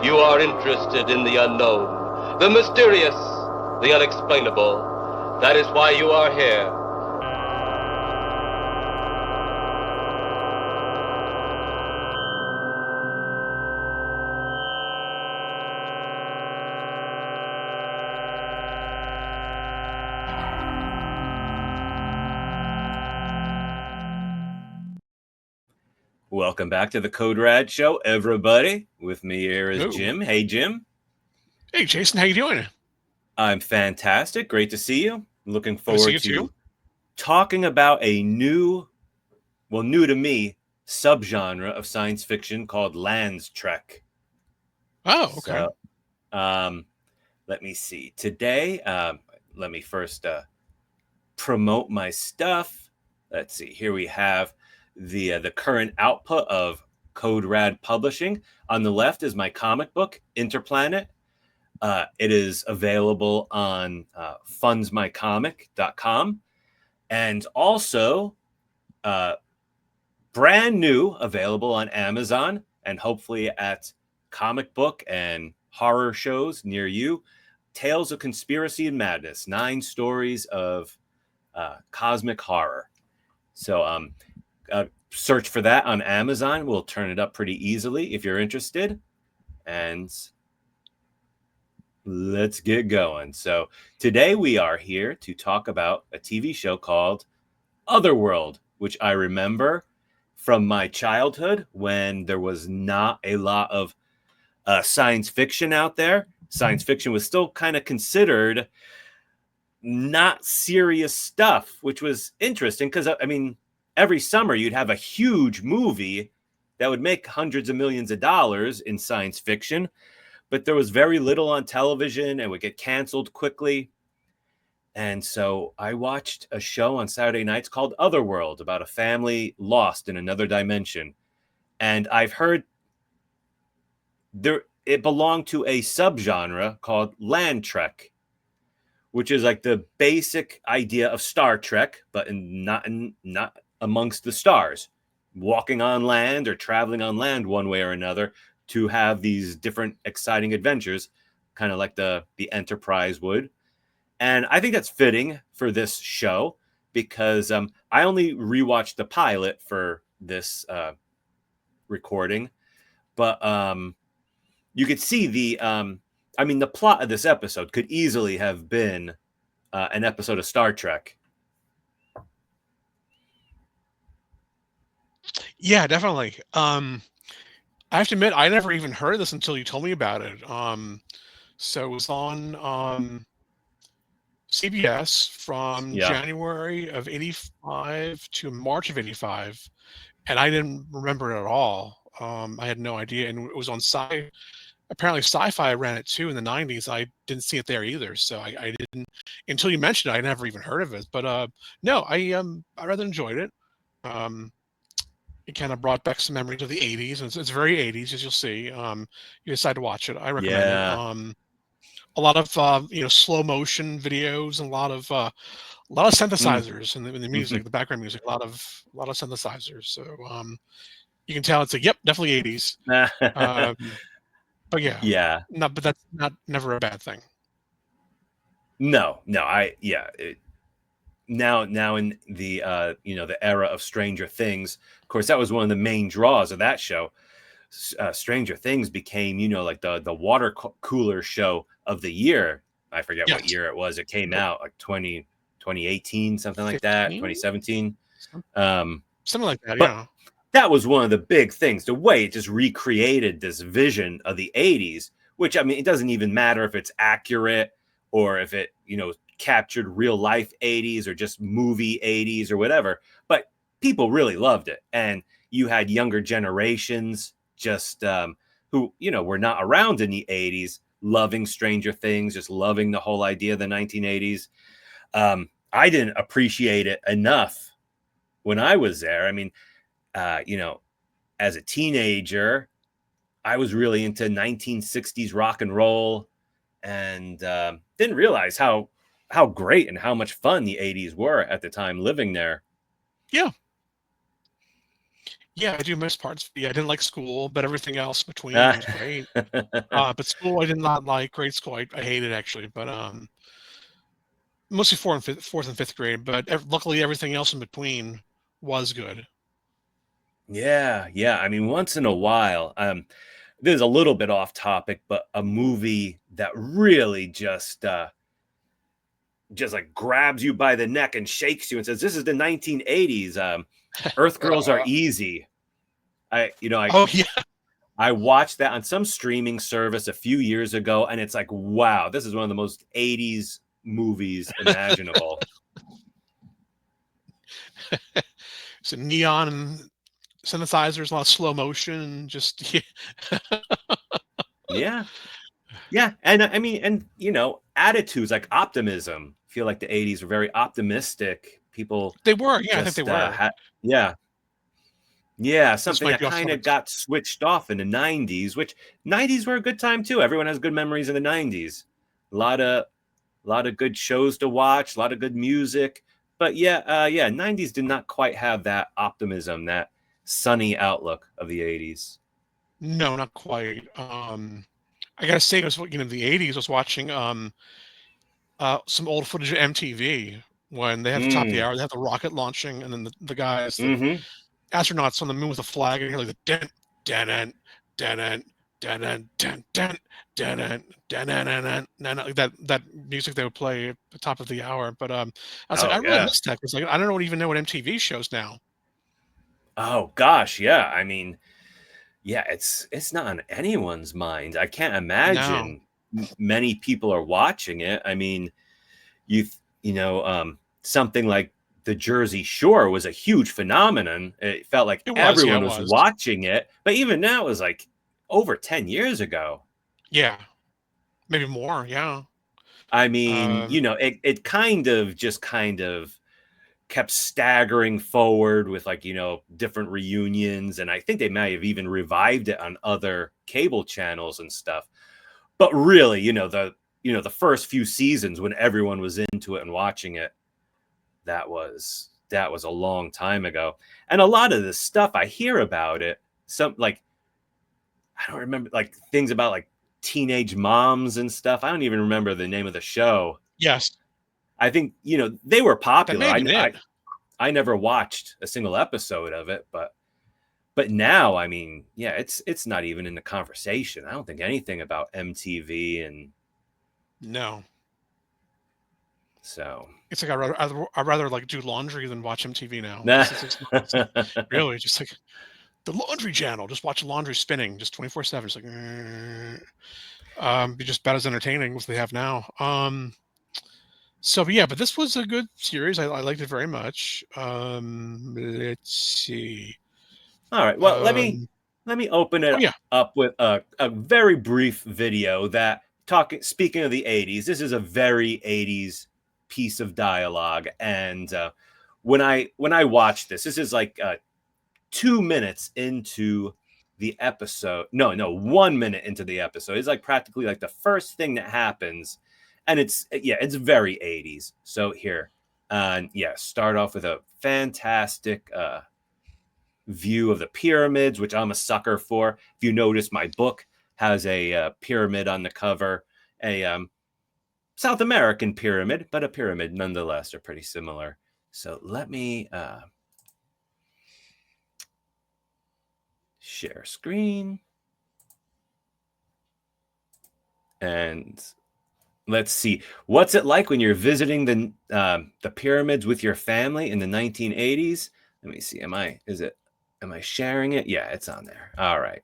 You are interested in the unknown, the mysterious, the unexplainable. That is why you are here. Welcome back to the Code RAD show, everybody. With me here is Jim. Hey, Jim. Hey, Jason. How you doing? I'm fantastic. Great to see you. Looking forward to talking about a new to me, subgenre of science fiction called Lands Trek. Oh, okay. So, let me see. Today, let me first promote my stuff. Let's see. Here we have the current output of Code RAD Publishing. On the left is my comic book, Interplanet. It is available on fundsmycomic.com, and also brand new, available on Amazon and hopefully at comic book and horror shows near you. Tales of Conspiracy and Madness, 9 stories of cosmic horror. So search for that on Amazon. We'll turn it up pretty easily if you're interested. And let's get going. So today we are here to talk about a TV show called OTHERWORLD, which I remember from my childhood when there was not a lot of science fiction out there. Science fiction was still kind of considered not serious stuff, which was interesting because, I mean, every summer you'd have a huge movie that would make hundreds of millions of dollars in science fiction, but there was very little on television and would get canceled quickly. And so I watched a show on Saturday nights called OTHERWORLD about a family lost in another dimension. And I've heard it belonged to a subgenre called Land Trek, which is like the basic idea of Star Trek, but not amongst the stars, walking on land or traveling on land one way or another to have these different exciting adventures, kind of like the Enterprise would. And I think that's fitting for this show because I only rewatched the pilot for this recording, but you could see the plot of this episode could easily have been an episode of Star Trek. Yeah, definitely. I have to admit, I never even heard of this until you told me about it. So it was on CBS from January of 85 to March of 85, and I didn't remember it at all. I had no idea, and it was on apparently Sci-Fi ran it too in the 90s. I didn't see it there either, so I didn't, until you mentioned it, I never even heard of it. But no, I rather enjoyed it. It kind of brought back some memories of the 80s, and it's very 80s, as you'll see. You decide to watch it. I recommend it. A lot of slow motion videos and a lot of synthesizers in the music, the background music. A lot of synthesizers. So you can tell it's definitely 80s. But yeah. But that's never a bad thing. No. Now in the the era of Stranger Things, of course, that was one of the main draws of that show. Stranger Things became, like the water cooler show of the year. I forget what year it was. It came out like 2018, something like 15? That, 2017. Something like that, yeah. That was one of the big things. The way it just recreated this vision of the 80s, which, I mean, it doesn't even matter if it's accurate or if it, captured real life 80s or just movie 80s or whatever. But people really loved it. And you had younger generations just who, were not around in the 80s, loving Stranger Things, just loving the whole idea of the 1980s. I didn't appreciate it enough when I was there. I mean, as a teenager, I was really into 1960s rock and roll and didn't realize how great and how much fun the 80s were at the time living there. Yeah. Yeah, I do miss parts. Yeah, I didn't like school, but everything else between was great. But school I did not like. Grade school I hated actually, but mostly fourth and fifth grade. But luckily everything else in between was good. Yeah, yeah. I mean, once in a while, this is a little bit off topic, but a movie that really just like grabs you by the neck and shakes you and says, "This is the 1980s." Earth Girls Are Easy. I Oh yeah, I watched that on some streaming service a few years ago, and it's like, wow, this is one of the most 80s movies imaginable. so neon and synthesizers, a lot of slow motion, just yeah. Yeah. Yeah. And I mean, and attitudes like optimism. I feel like the 80s were very optimistic. People They were. Yeah, I think they just were. had, yeah. Yeah, This something might that be off kind of topic. got switched off in the 90s, which 90s were a good time too. Everyone has good memories in the 90s. A lot of good shows to watch, a lot of good music. But yeah, 90s did not quite have that optimism, that sunny outlook of the 80s. No, not quite. I gotta say, I was the '80s. I was watching some old footage of MTV when they had the top of the Mm, hour. They had the rocket launching, and then the guys, the mm-hmm. astronauts on the moon with a flag, and you hear like the dent, dent, dent, dent, dent, dent, dent, dent, like that music they would play at the top of the hour. But I was like, Oh I really yeah. miss that because like I don't even know what MTV shows now. Oh gosh, yeah. I mean, yeah, it's not on anyone's mind. I can't No, imagine many people are watching it. I mean, you something like the Jersey Shore was a huge phenomenon. It felt like it was. Yeah, everyone it was was. watching it, but even now it was like over 10 years ago. Yeah, maybe more. Yeah. I mean, Um, it kind of kept staggering forward with like, different reunions, and I think they may have even revived it on other cable channels and stuff. But really, the first few seasons when everyone was into it and watching it, that was a long time ago. And a lot of the stuff I hear about it, some like I don't remember, like things about like teenage moms and stuff. I don't even remember the name of the show. yes, I think they were that may popular. have I been I it. I never watched a single episode of it, but now, I mean, yeah, it's not even in the conversation. I don't think anything about MTV, and No. so. It's like I'd rather like do laundry than watch MTV now. Nah. It's really just like the laundry channel. Just watch laundry spinning just 24/7. It's like be just about as entertaining as they have now. So but yeah, but this was a good series. I liked it very much. Let's see. All right. Well, Um, let me open oh it yeah, up with a very brief video that speaking of the 80s, this is a very 80s piece of dialogue. And when I watched this is like 2 minutes into the episode. No, 1 minute into the episode. It's like practically like the first thing that happens. And it's very 80s. So here, start off with a fantastic view of the pyramids, which I'm a sucker for. If you notice, my book has a pyramid on the cover, a South American pyramid, but a pyramid nonetheless. They're pretty similar. So let me share screen, and let's see, what's it like when you're visiting the pyramids with your family in the 1980s. Let me see. Am I sharing it? Yeah, it's on there. All right.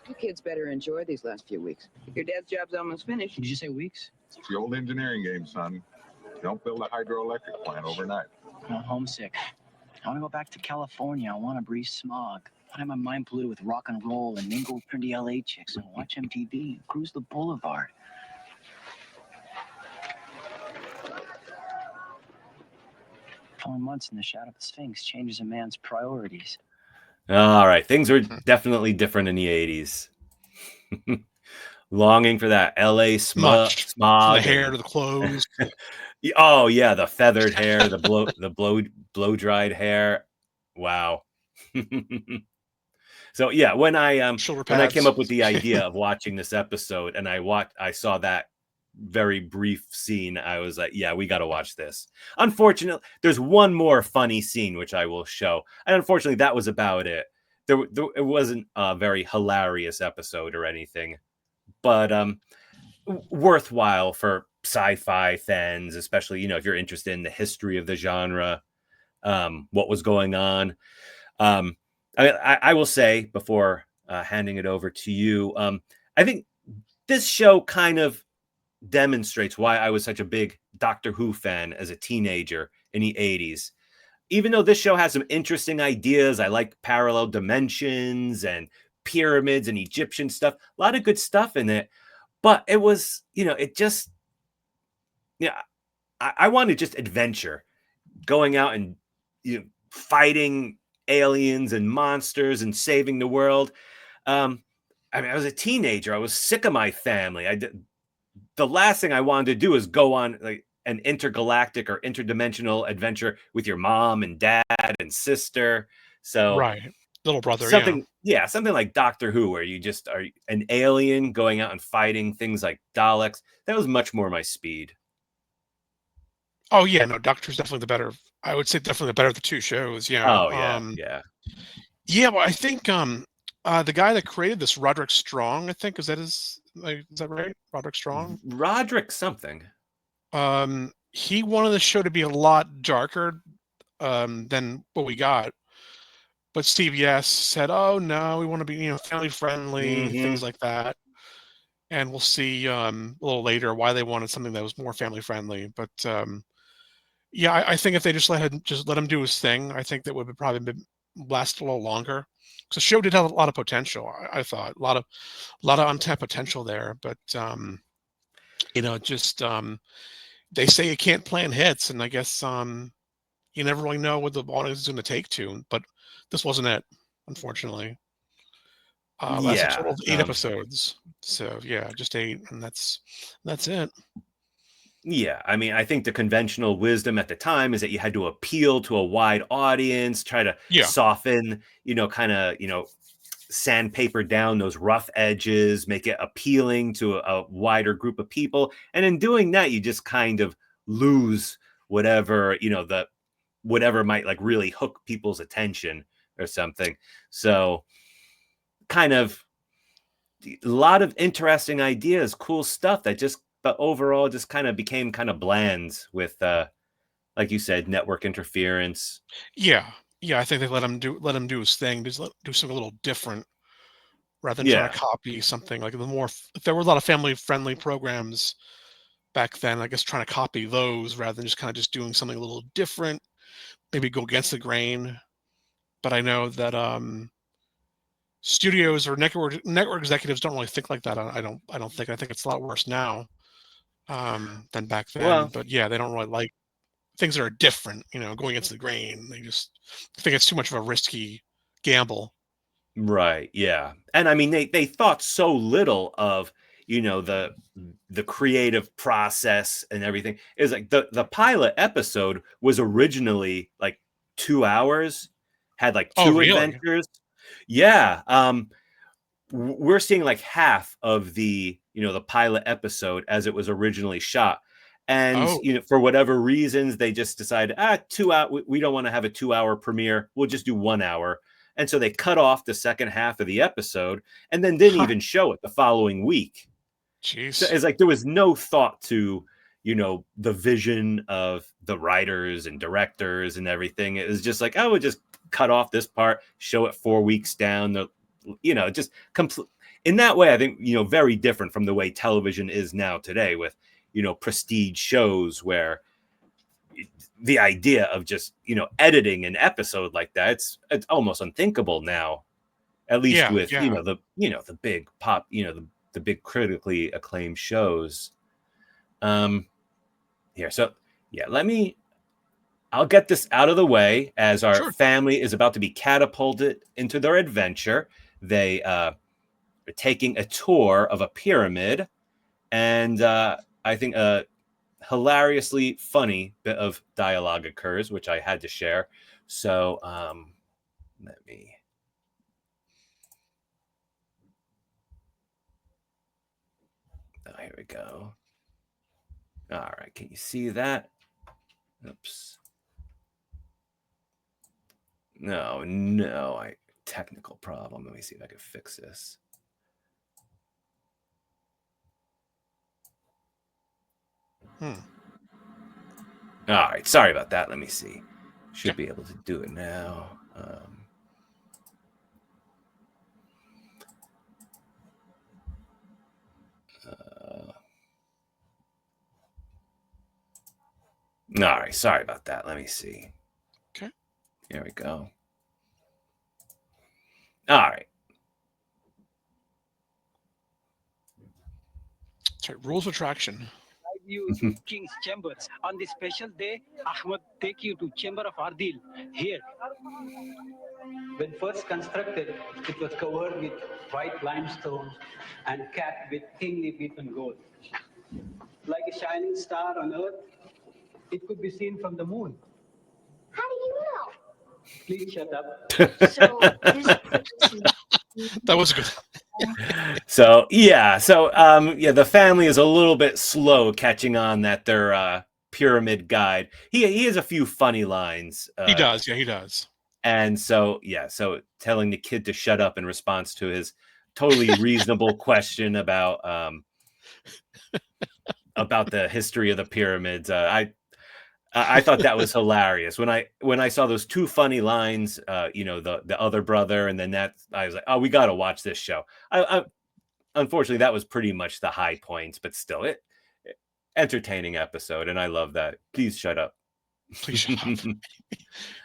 You kids better enjoy these last few weeks. Your dad's job's almost finished. Did you say weeks? It's the old engineering game, son. Don't build a hydroelectric plant overnight. I'm homesick. I want to go back to California. I want to breathe smog. I have my mind polluted with rock and roll and mingle with pretty LA chicks and watch MTV and cruise the boulevard. 4 months in the shadow of the Sphinx changes a man's priorities. All right. Things were definitely different in the 80s. Longing for that LA Much. From the smog hair and to the clothes. oh yeah, the feathered hair, the blow dried hair. Wow. So yeah, Shoulder when I came pads. up with the idea of watching this episode and I saw that very brief scene, I was like, yeah, we got to watch this. Unfortunately, there's one more funny scene which I will show. And unfortunately, that was about it. It wasn't a very hilarious episode or anything, but worthwhile for sci-fi fans, especially, if you're interested in the history of the genre, what was going on. I will say before handing it over to you, I think this show kind of demonstrates why I was such a big Doctor Who fan as a teenager in the 80s. Even though this show has some interesting ideas, I like parallel dimensions and pyramids and Egyptian stuff, a lot of good stuff in it. But it was, it just, I wanted just adventure, going out and fighting aliens and monsters and saving the world. I was a teenager. I was sick of my family. The last thing I wanted to do is go on like an intergalactic or interdimensional adventure with your mom and dad and sister. So Right. Little brother, something like Doctor Who, where you just are an alien going out and fighting things like Daleks. That was much more my speed. Oh yeah, no, Doctor's definitely the better. I would say definitely the better of the two shows. Yeah. Oh yeah. Yeah. Well, I think the guy that created this, Roderick Strong, I think is that right? Roderick Strong. Roderick something. He wanted the show to be a lot darker than what we got. But CBS said, "Oh no, we want to be family friendly, things like that." And we'll see a little later why they wanted something that was more family friendly. But yeah, I think if they just let him do his thing, I think that would have probably last a little longer. Because the show did have a lot of potential. I thought a lot of untapped potential there. But just they say you can't plan hits, and I guess you never really know what the audience is going to take to. But this wasn't it, unfortunately. Lasted a total of 8 episodes. So yeah, just 8, and that's it. Yeah, I mean, I think the conventional wisdom at the time is that you had to appeal to a wide audience, try to Yeah. soften, kind of, sandpaper down those rough edges, make it appealing to a wider group of people. And in doing that, you just kind of lose whatever, whatever might like really hook people's attention or something. So kind of a lot of interesting ideas, cool stuff but overall just kind of became kind of bland with, like you said, network interference. Yeah. I think they let him do his thing. Just do something a little different rather than trying to copy something like if there were a lot of family friendly programs back then, I guess trying to copy those rather than just kind of just doing something a little different, maybe go against the grain. But I know that studios or network executives don't really think like that. I don't think. I think it's a lot worse now than back then. Well, but yeah, they don't really like things that are different, going against the grain. They just think it's too much of a risky gamble. Right. Yeah. And I mean, they thought so little of, the creative process and everything. Is like the pilot episode was originally like 2 hours, had like 2 really? adventures. Yeah. We're seeing like half of the, the pilot episode as it was originally shot. And, for whatever reasons, they just decided, 2 hours, we don't want to have a 2-hour premiere. We'll just do 1 hour. And so they cut off the second half of the episode and then didn't even show it the following week. Jeez. So it's like there was no thought to, the vision of the writers and directors and everything. It was just like, I would just cut off this part, show it 4 weeks down. Just in that way, I think, very different from the way television is now today with, prestige shows where the idea of just, editing an episode like that, it's almost unthinkable now, at least with, the big pop, the big critically acclaimed shows. Here. So yeah, I'll get this out of the way as our family is about to be catapulted into their adventure. They, taking a tour of a pyramid, and I think a hilariously funny bit of dialogue occurs, which I had to share. So let me. Oh, here we go. All right, can you see that? Oops. No, technical problem. Let me see if I can fix this. All right, sorry about that. Let me see. Should be able to do it now. All right, sorry about that. Let me see. Okay. Here we go. All right. Sorry, rules of attraction. You to King's Chambers. On this special day, Ahmed take you to Chamber of Ardil. Here. When first constructed, it was covered with white limestone and capped with thinly beaten gold. Like a shining star on Earth, it could be seen from the moon. How do you know? Please shut up. So That was good. So the family is a little bit slow catching on that they're pyramid guide. He has a few funny lines. He does, he does. And so telling the kid to shut up in response to his totally reasonable question about the history of the pyramids. I thought that was hilarious when I saw those two funny lines. The other brother, and then I was like, oh, we got to watch this show. Unfortunately, that was pretty much the high points, but still, entertaining episode, and I love that. Please shut up. Please shut up.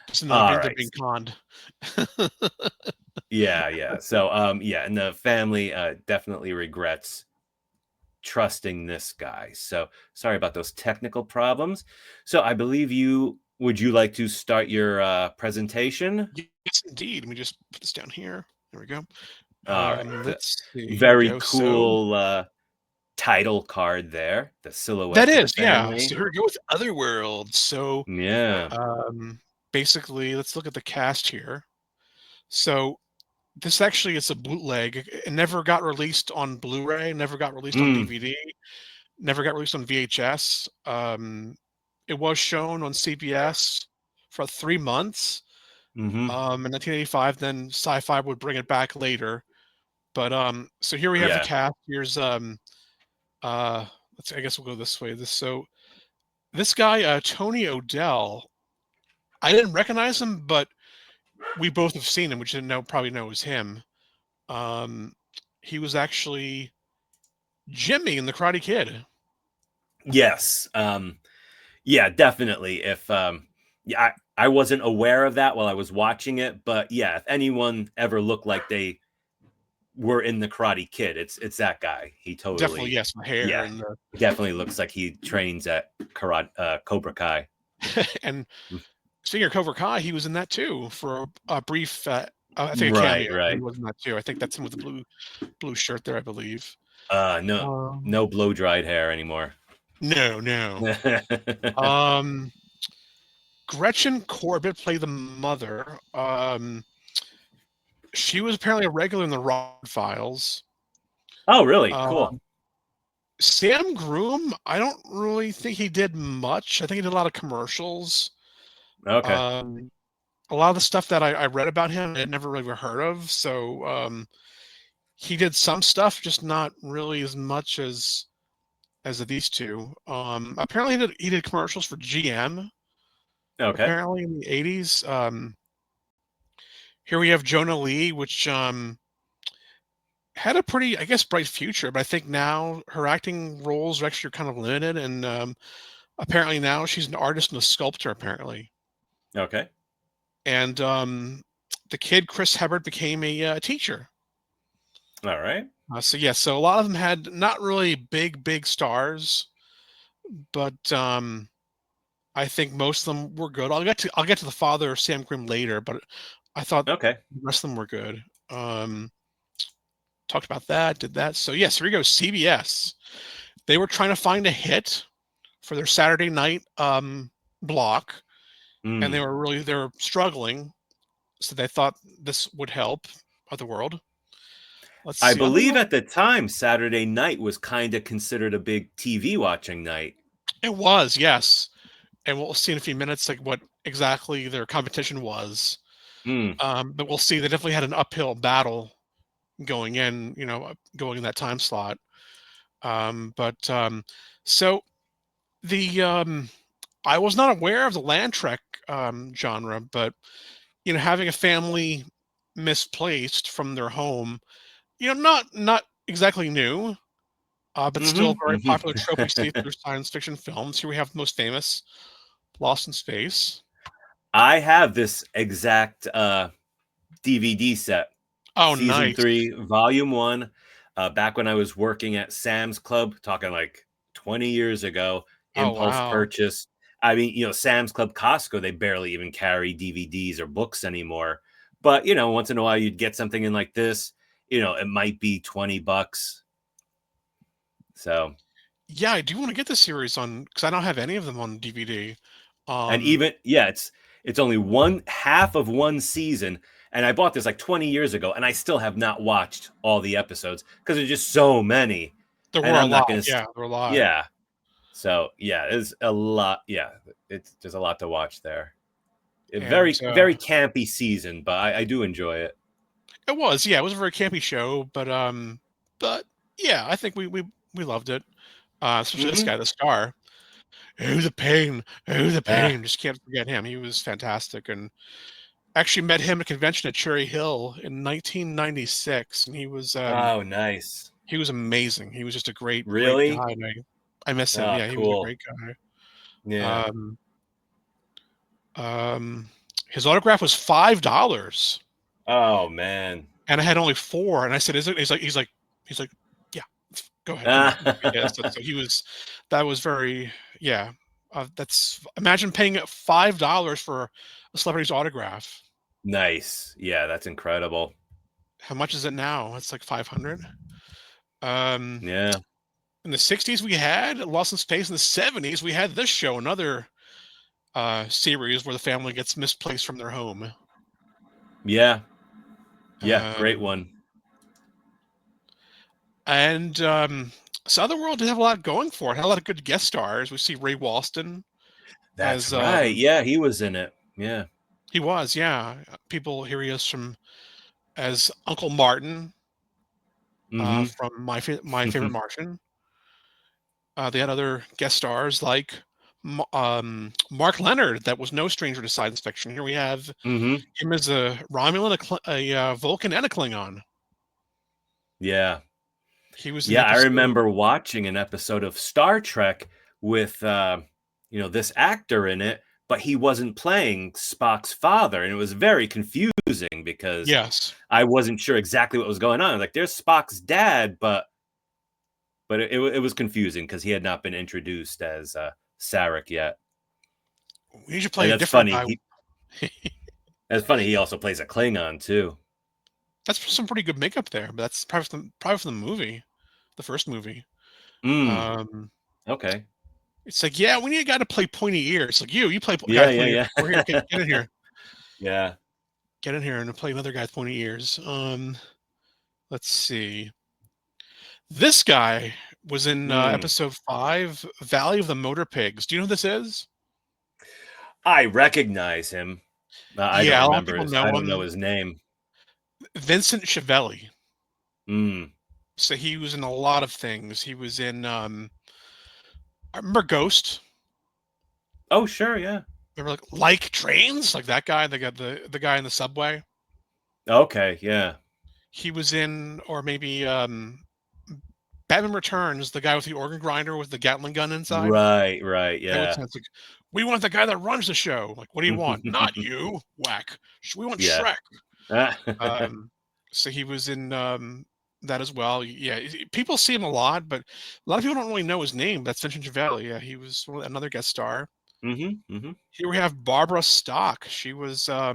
It's another thing being conned. Yeah. So, and the family definitely regrets trusting this guy. So sorry about those technical problems. So I believe would you like to start your presentation? Yes, indeed. Let me just put this down here. There we go. All right. Let's see. Very cool title card there. The silhouette. That is, yeah. So here we go with Otherworld. So yeah. Basically, let's look at the cast here. So this actually is a bootleg. It never got released on Blu-ray, never got released on DVD, never got released on VHS. It was shown on CBS for 3 months in 1985. Then Sci-Fi would bring it back later. But so here we have the cast. Here's I guess we'll go this way. This guy, Tony O'Dell, I didn't recognize him, but we both have seen him, which didn't probably know it was him. He was actually Jimmy in The Karate Kid. Yes. Yeah, definitely. If I wasn't aware of that while I was watching it, but yeah, if anyone ever looked like they were in The Karate Kid, it's that guy. He totally definitely, yes, my hair. Yeah, and definitely looks like he trains at Cobra Kai. And speaking of Cobra Kai, he was in that too for a brief. I think a cameo. Right. He was in that too. I think that's him with the blue shirt there, I believe. No blow dried hair anymore. No. Gretchen Corbett played the mother. She was apparently a regular in the RAD files. Oh, really? Cool. Sam Groom, I don't really think he did much. I think he did a lot of commercials. Okay. A lot of the stuff that I read about him, I had never really heard of. So he did some stuff, just not really as much as these two. Apparently he did commercials for GM. Okay. Apparently in the 80s. Here we have Jonah Lee, which had a pretty, I guess, bright future, but I think now her acting roles are actually kind of limited, and apparently now she's an artist and a sculptor, apparently. Okay. And the kid, Chris Hebert, became a teacher. All right. So a lot of them had not really big stars, but I think most of them were good. I'll get to the father, Sam Grimm, later, but I thought the rest of them were good. talked about that, did that. So yes, here we go. CBS. They were trying to find a hit for their Saturday night block, and Mm. they were struggling. So they thought this would help Otherworld. Let's I see. believe Otherworld. at the time, Saturday night was kind of considered a big TV watching night. It was, yes. And we'll see in a few minutes like what exactly their competition was. Mm. But we'll see they definitely had an uphill battle going in, going in that time slot. So the I was not aware of the land trek genre, but having a family misplaced from their home, not exactly new, but still a very Mm-hmm. popular trope we see through science fiction films. Here we have the most famous, Lost in Space. I have this exact DVD set, Oh, season nice. 3, volume 1. Back when I was working at Sam's Club, talking like 20 years ago, Oh, impulse wow. purchase. I mean, Sam's Club, Costco, they barely even carry DVDs or books anymore. But, once in a while you'd get something in like this, it might be $20. So, Yeah, I do want to get the series on because I don't have any of them on DVD. and Um, even, yeah, it's only one half of one season. And I bought this like 20 years ago, and I still have not watched all the episodes because there's just so many. there And were a I'm not lot. going to, Yeah, there were a lot. yeah. So yeah, it's a lot. Yeah, there's a lot to watch there. A And very very campy season, but I do enjoy it. it was, yeah, it was a very campy show, but yeah, I think we loved it. Especially this Hmm. guy, the star. Oh, the pain. Oh, the Ah, pain. Just can't forget him. He was fantastic. And actually met him at a convention at Cherry Hill in 1996. And oh, nice. he was amazing. He was just a great Really? guy. And I miss him. Oh, Yeah, he was a cool. great guy. Yeah. Um, um, his autograph was $5. Oh man. And I had only four. And I said, "Is it?" He's like, "Yeah, go ahead, come on." Yeah, Ah, so that was very, yeah. That's imagine paying $5 for a celebrity's autograph. nice. Yeah, that's incredible. How much is it now? It's like 500. Um, Yeah. in the 60s, we had Lost in Space. In the 70s, we had this show, another series where the family gets misplaced from their home. Yeah. Yeah. Great Um, one. and so Otherworld did have a lot going for it. Had a lot of good guest stars. We see Ray Walston That's as right. Yeah, he was in it. Yeah. he was, yeah. People here he is from as Uncle Martin Mm-hmm. from My Favorite Martian. They had other guest stars like Mark Leonard, that was no stranger to science fiction. Here we have Mm-hmm. him as a Romulan, a Vulcan, and a Klingon. Yeah. He was in the Yeah, I episode. remember watching an episode of Star Trek with this actor in it, but he wasn't playing Spock's father, and it was very confusing because Yes. I wasn't sure exactly what was going on. Like, there's Spock's dad, but it was confusing because he had not been introduced as Sarek yet. We should play And a that's different funny. guy. That's funny. He also plays a Klingon too. That's some pretty good makeup there, but that's probably from the movie, the first movie. Mm, Um, okay. it's like, yeah, we need a guy to play pointy ears. Like you play guy Yeah, with yeah, pointy ears. yeah. We're here. Get in here. Yeah. Get in here and play another guy with pointy ears. Let's see. This guy was in Mm. episode 5, Valley of the Motor Pigs. Do you know who this is? I recognize him. I don't Yeah, a lot of remember people his. I know don't know him. his name. Vincent Chiavelli. Mm. So he was in a lot of things. He was in I remember Ghost. Oh, sure, yeah. Remember like Trains, like that guy, the guy in the subway. Okay, yeah. He was in, or maybe Batman Returns, the guy with the organ grinder with the Gatling gun inside. Right, right, That would yeah. sound like, we want the guy that runs the show. Like, what do you want? Not you, whack. We want Yeah. Shrek. So he was in that as well. Yeah, people see him a lot, but a lot of people don't really know his name. That's Vincent Chiavelli. Yeah, he was another guest star. Mm-hmm. Here we have Barbara Stock. She was a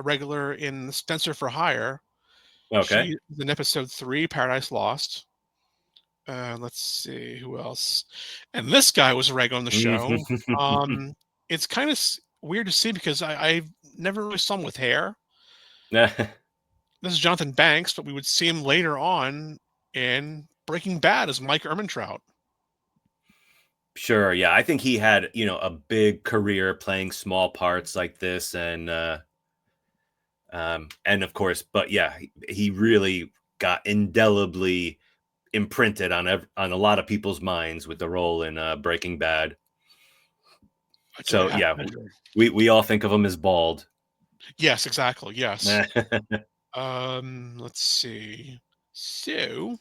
regular in Spencer for Hire. Okay. She's in episode 3, Paradise Lost. Let's see who else. And this guy was a regular on the show. Um, it's kind of weird to see because I never really saw him with hair. This is Jonathan Banks, but we would see him later on in Breaking Bad as Mike Ehrmantraut. Sure. Yeah. I think he had, a big career playing small parts like this. And of course, but yeah, he really got indelibly imprinted on a lot of people's minds with the role in Breaking Bad. So Okay, yeah, we all think of him as bald. yes, exactly. Yes. Let's see. So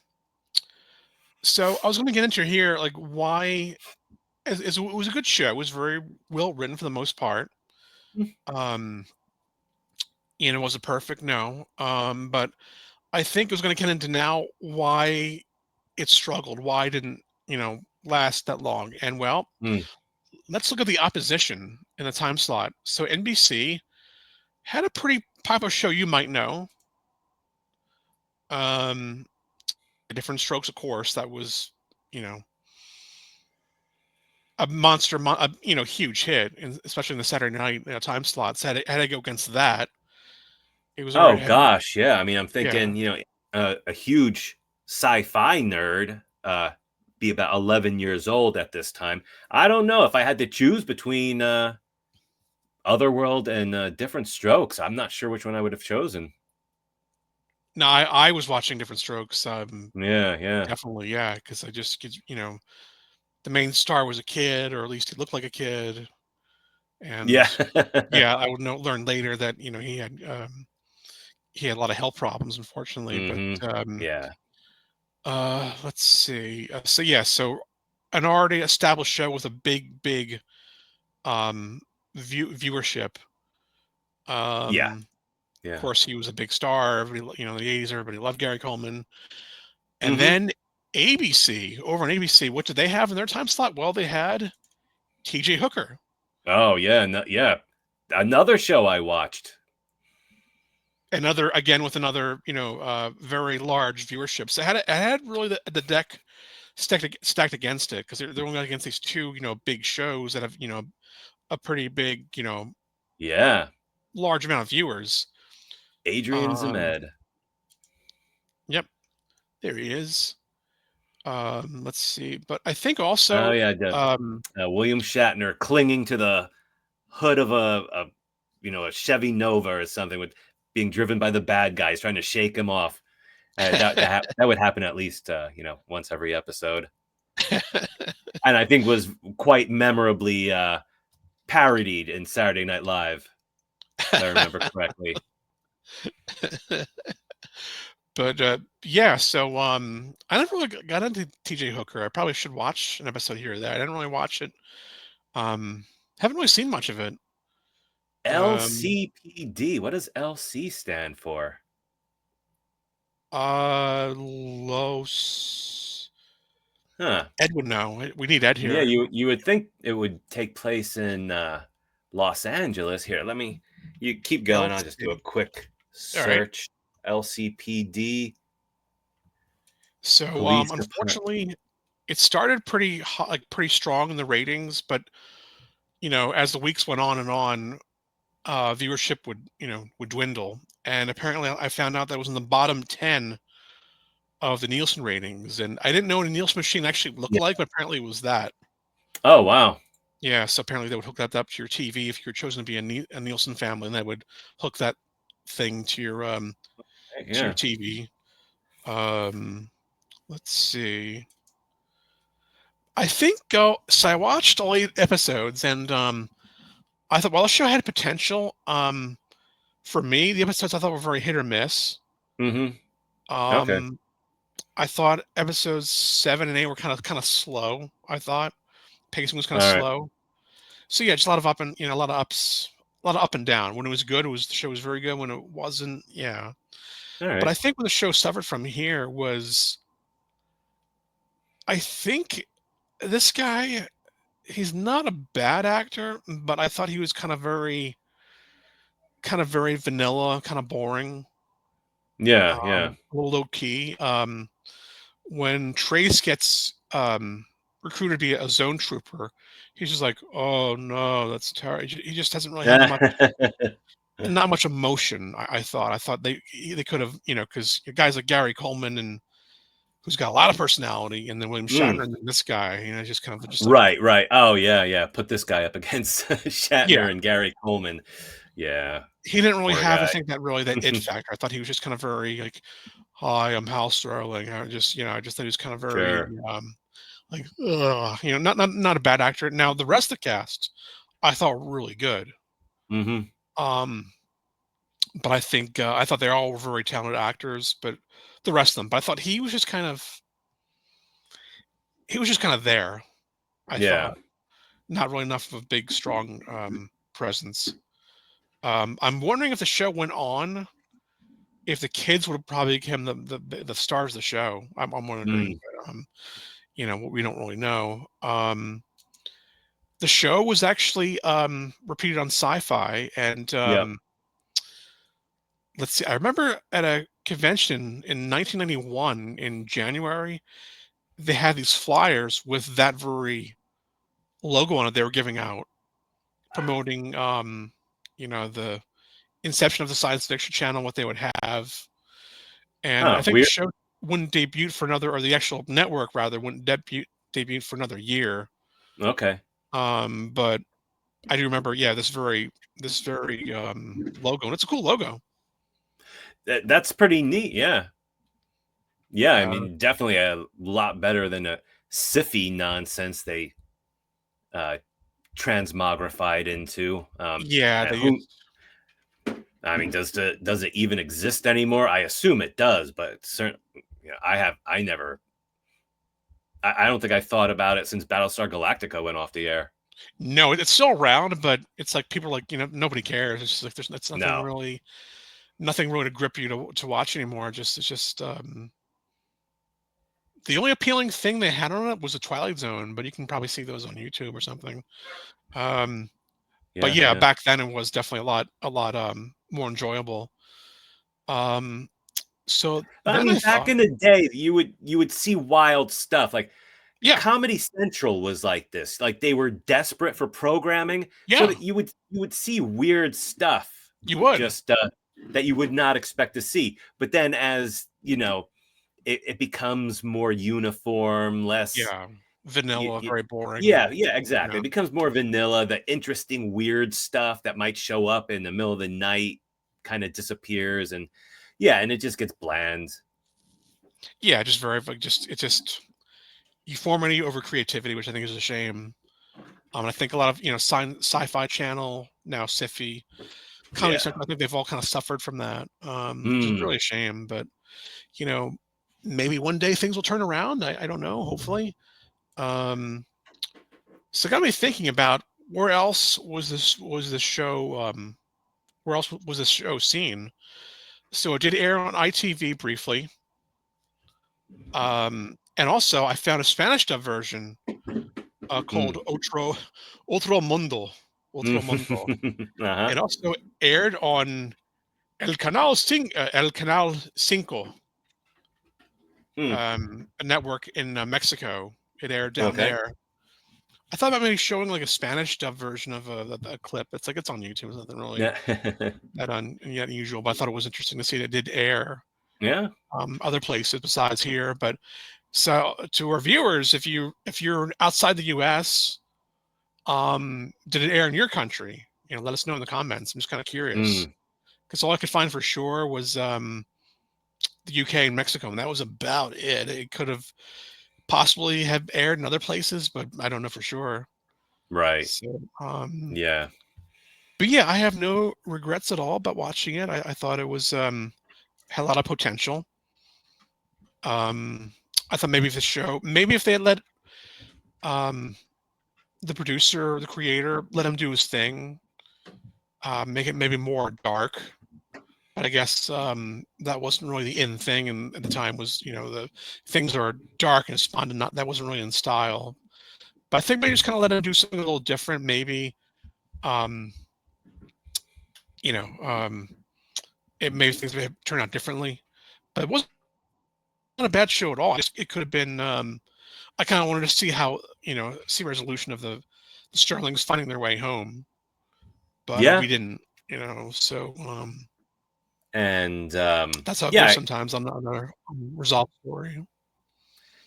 I was going to get into here, like why. It was a good show. It was very well written for the most part. Um, it wasn't perfect, no. But I think it was going to get into now why it struggled. Why it didn't last that long? And well, Mm. let's look at the opposition in the time slot. So NBC had a pretty popular show you might know. Um, Different Strokes, of course. That was you know a monster, huge hit, especially in the Saturday night time slots. Had to go against that. It was Oh already gosh, yeah. I mean, I'm yeah. thinking, a huge sci-fi nerd, be about 11 years old at this time. I don't know if I had to choose between Otherworld and Different Strokes. I'm not sure which one I would have chosen. No, I was watching Different Strokes. Yeah, yeah, Definitely, yeah, because I just the main star was a kid, or at least he looked like a kid, yeah. and yeah, I would learn later that he had a lot of health problems, unfortunately. But Hmm. Yeah. let's see. So yeah, so an already established show with a big um, viewership. Yeah. Of Yeah. course, he was a big star. Everybody, in the '80s, everybody loved Gary Coleman. And Hmm. then ABC, over on ABC, what did they have in their time slot? Well, they had T.J. Hooker, Oh yeah, no, yeah. Another show I watched. another again with another very large viewership. So it had really the deck stacked against it because they're only against these two big shows that have a pretty big Yeah. large amount of viewers. Adrian Um, Zemed. yep, there he is. Let's see, but I think Oh also yeah, William Shatner clinging to the hood of a Chevy Nova or something, with being driven by the bad guys trying to shake him off. That would happen at least once every episode, and I think was quite memorably parodied in Saturday Night Live, if I remember correctly. But yeah, so I never really got into TJ Hooker. I probably should watch an episode here or there. I didn't really watch it. Um, haven't really seen much of it. Um, LCPD. What does LC stand for? Los. Huh. Ed would know. We need Ed Yeah, here. you would think it would take place in Los Angeles. Here, you keep going. I'll just do LC. a quick All right. search. LCPD So Police Department. unfortunately, it started pretty hot, like pretty strong in the ratings, but as the weeks went on and on, viewership would dwindle. And apparently, I found out that was in the bottom 10 of the Nielsen ratings, and I didn't know what a Nielsen machine actually looked Yeah. like, but apparently it was that. Oh wow. Yeah, so apparently they would hook that up to your TV if you're chosen to be a Nielsen family, and they would hook that thing to your Yeah. TV. Um, let's see. I think so I watched all 8 episodes, and I thought, well, the show had potential. For me, the episodes I thought were very hit or miss. Mm-hmm. Okay. Um, I thought episodes 7 and 8 were kind of slow. I thought pacing was kind All of right. slow. So yeah, just a lot of up and a lot of ups, a lot of up and down. When it was good, the show was very good. When it wasn't, yeah. All But right. I think what the show suffered from here was, I think this guy, he's not a bad actor, but I thought he was kind of very vanilla, kind of boring. Yeah, yeah. A little low key. When Trace gets recruited to be a zone trooper, he's just like, "Oh no, that's terrible." He just doesn't really have not much emotion. I thought they could have, because guys like Gary Coleman and who's got a lot of personality, and then William Mm, Shatner, and then this guy, just kind of just like, right, right. Oh, yeah, yeah. Put this guy up against yeah, Shatner and Gary Coleman. Yeah, he didn't really poor have, I guy. think, that really that it factor. I thought he was just kind of very like, "Hi, I'm Hal Sterling." I just thought he was kind of very Sure. like, ugh, not a bad actor. Now the rest of the cast, I thought really good. Hmm. Um, but I thought they all were very talented actors, but the rest of them. But I thought he was just kind of there. I Yeah. thought not really enough of a big, strong presence. I'm wondering if the show went on, if the kids would have probably become the stars of the show. I'm wondering, Mm, but, we don't really know. The show was actually repeated on Sci-Fi, and yep. let's see. I remember at a convention in 1991 in January, they had these flyers with that very logo on it. They were giving out, promoting, the inception of the science fiction channel, what they would have, and I Oh, think the weird. show wouldn't debut for another, or the actual network rather wouldn't debut for another year. Okay. But I do remember, yeah, this very logo, and it's a cool logo. That's pretty neat. Yeah. Yeah. I Uh, mean, definitely a lot better than a sci nonsense they uh, transmogrified into. yeah, they Who? used. I mean, does it even exist anymore? I assume it does, but certainly, I never. I don't think I thought about it since Battlestar Galactica went off the air. No, it's still around, but it's like people are like, nobody cares. It's just like it's No. nothing really to grip you to watch anymore. It's just the only appealing thing they had on it was the Twilight Zone, but you can probably see those on YouTube or something. Um, but Yeah. yeah, Yeah. back then it was definitely a lot more enjoyable. Um, so I then I mean, back thought, in the day, you would see wild stuff like yeah, Comedy Central was like this. Like they were desperate for programming, so yeah, that you would see weird stuff you would, just that you would not expect to see. But then, as it becomes more uniform, less. yeah, vanilla, very boring. Yeah, yeah, exactly. Yeah, It becomes more vanilla. The interesting, weird stuff that might show up in the middle of the night kind of disappears, and yeah, and it just gets bland. yeah, just very like just uniformity over creativity, which I think is a shame. I think a lot of sci-fi channel now, Sci-Fi, Comedy Yeah. Central, I think they've all kind of suffered from that, which is Mm, really a shame. But you know, maybe one day things will turn around. I don't know. Hopefully. Um, so it got me thinking about where else was this show? Where else was this show seen? So it did air on ITV briefly, and also I found a Spanish dub version called mm. Otro Mundo. Otro Mundo. Uh-huh. It also aired on El Canal Cinco, Hmm. a network in Mexico. It aired down Okay. there. I thought about maybe showing like a Spanish dub version of a clip. It's like it's on YouTube. It's nothing really Yeah. yet unusual, but I thought it was interesting to see that it did air Yeah. other places besides here. But so to our viewers, if you're outside the U.S., did it air in your country? Let us know in the comments. I'm just kind of curious Mm, because all I could find for sure was the UK and Mexico, and that was about it. It could have possibly have aired in other places, but I don't know for sure. right. So, Yeah. but yeah, I have no regrets at all about watching it. I thought it was had a lot of potential. Um, I thought maybe if they had let um, the producer, the creator, let him do his thing, make it maybe more dark. But I guess that wasn't really the in thing, and at the time was the things are dark and despondent. Not that wasn't really in style. But I think they just kind of let him do something a little different. Maybe um, you know um, it maybe things may have turned out differently. But it wasn't a bad show at all. It could have been. I kind of wanted to see how see resolution of the Sterlings finding their way home, but Yeah. we didn't. So And that's how it goes yeah, sometimes on another resolved story.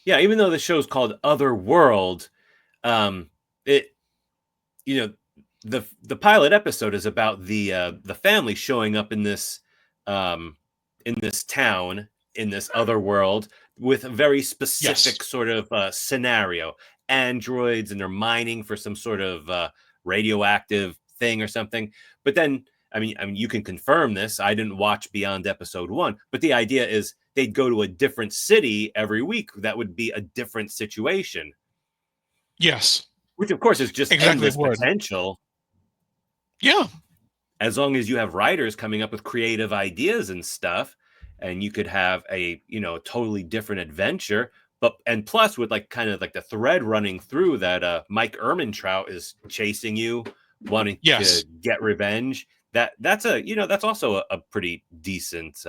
yeah, even though the show's called Otherworld, it the pilot episode is about the family showing up um in this town, in this other world, with a very Yes. specific sort of scenario. Androids, and they're mining for some sort of radioactive thing or something. But then, I mean, you can confirm this. I didn't watch beyond episode 1, but the idea is they'd go to a different city every week. That would be a different situation, Yes. which of course is just Exactly endless would. potential. Yeah. As long as you have writers coming up with creative ideas and stuff, and you could have a totally different adventure. But and plus, with like kind of like the thread running through that Mike Ehrmantraut is chasing you, wanting Yes. to get revenge. That's also a pretty decent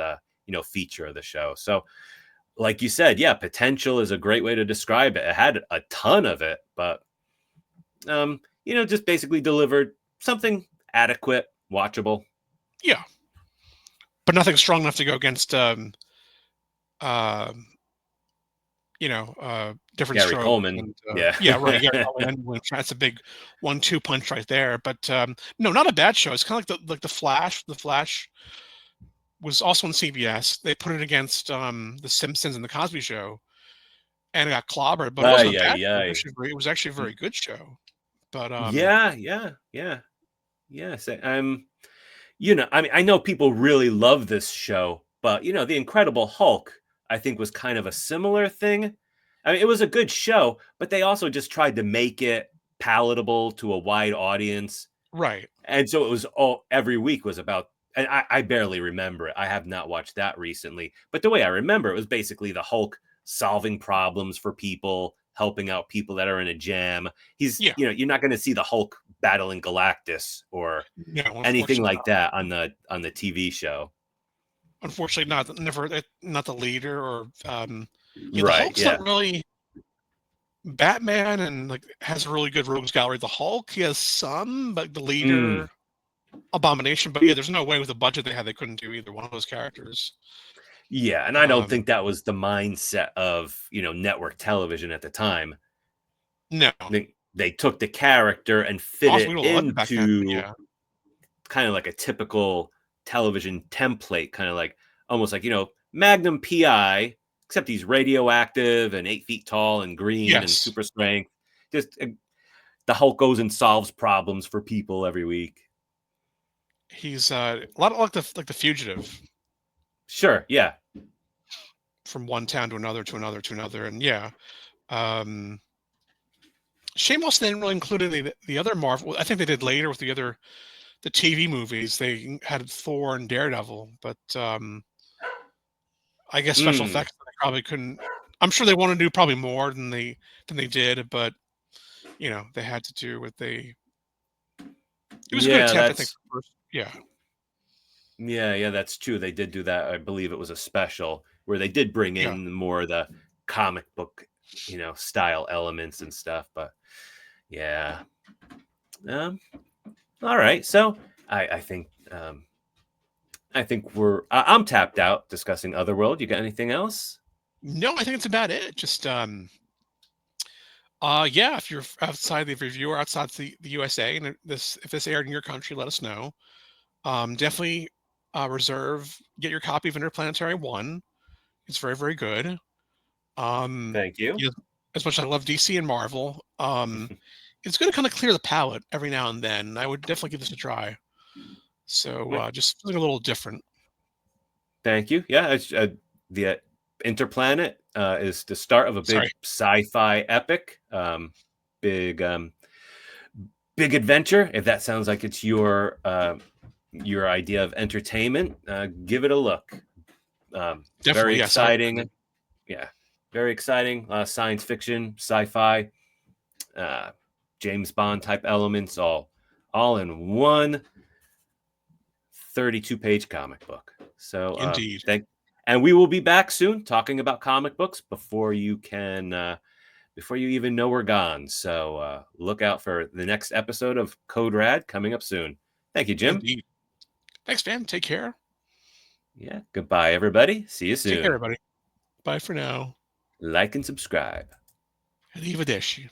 feature of the show. So like you said, yeah, potential is a great way to describe it. It had a ton of it, but just basically delivered something adequate, watchable. Yeah. But nothing strong enough to go against different Gary strokes. Coleman. And, Yeah. yeah, right. Gary Coleman, that's a big 1-2 punch right there. But no, not a bad show. It's kind of like the Flash. The Flash was also on CBS. They put it against The Simpsons and the Cosby Show, and it got clobbered. But it wasn't a bad show. It was actually a very good show. But Yeah. So, I mean, I know people really love this show, but The Incredible Hulk, I think, was kind of a similar thing. I mean, it was a good show, but they also just tried to make it palatable to a wide audience. right. And so it was every week was about, and I barely remember it. I have not watched that recently, but the way I remember it was basically the Hulk solving problems for people, helping out people that are in a jam. Yeah. You're not going to see the Hulk battling Galactus or No, anything unfortunately like that on the TV show. unfortunately not the leader or the Right. Hulk's Yeah. not really Batman, and like has a really good rogues gallery. The Hulk, he has some, but the leader Abomination. But yeah, there's no way with the budget they had they couldn't do either one of those characters. Yeah. And I don't think that was the mindset of, network television at the time. No. They took the character and fit Possibly it would have loved it back then, into yeah. kind of like a typical television template, kind of like almost like, Magnum PI, except he's radioactive and 8 feet tall and green and Yes. super strength. Just the Hulk goes and solves problems for people every week. He's a lot like the Fugitive, Sure. Yeah. from one town to another to another to another, and yeah. Shame also they didn't really include the other Marvel. I think they did later with the TV movies. They had Thor and Daredevil, but I guess special effects they probably couldn't. I'm sure they want to do probably more than they did, but they had to do what they. It was a good attempt, I think. First. Yeah. Yeah, that's true. They did do that. I believe it was a special where they did bring in more of the comic book, style elements and stuff. But yeah. All right. So I think I'm tapped out discussing Otherworld. You got anything else? No, I think it's about it. Just yeah, if you're outside if you're outside the USA, and if this aired in your country, let us know. Definitely get your copy of Interplanetary 1. It's very, very good. Thank you. As much as I love DC and Marvel, it's going to kind of clear the palate every now and then. I would definitely give this a try. So just something a little different. Thank you. Yeah, it's, the Interplanet is the start of a big sci-fi epic. Big adventure. If that sounds like it's your idea of entertainment, give it a look. Very exciting. Yeah, very exciting. Science fiction, sci-fi, James Bond type elements, all in one 32-page comic book. So indeed. And we will be back soon talking about comic books before you even know we're gone. So look out for the next episode of Code Rad coming up soon. Thank you, Jim. Indeed. Thanks, man. Take care. Yeah. Goodbye, everybody. See you soon. Take care, everybody. Bye for now. Like and subscribe. Arrivederci.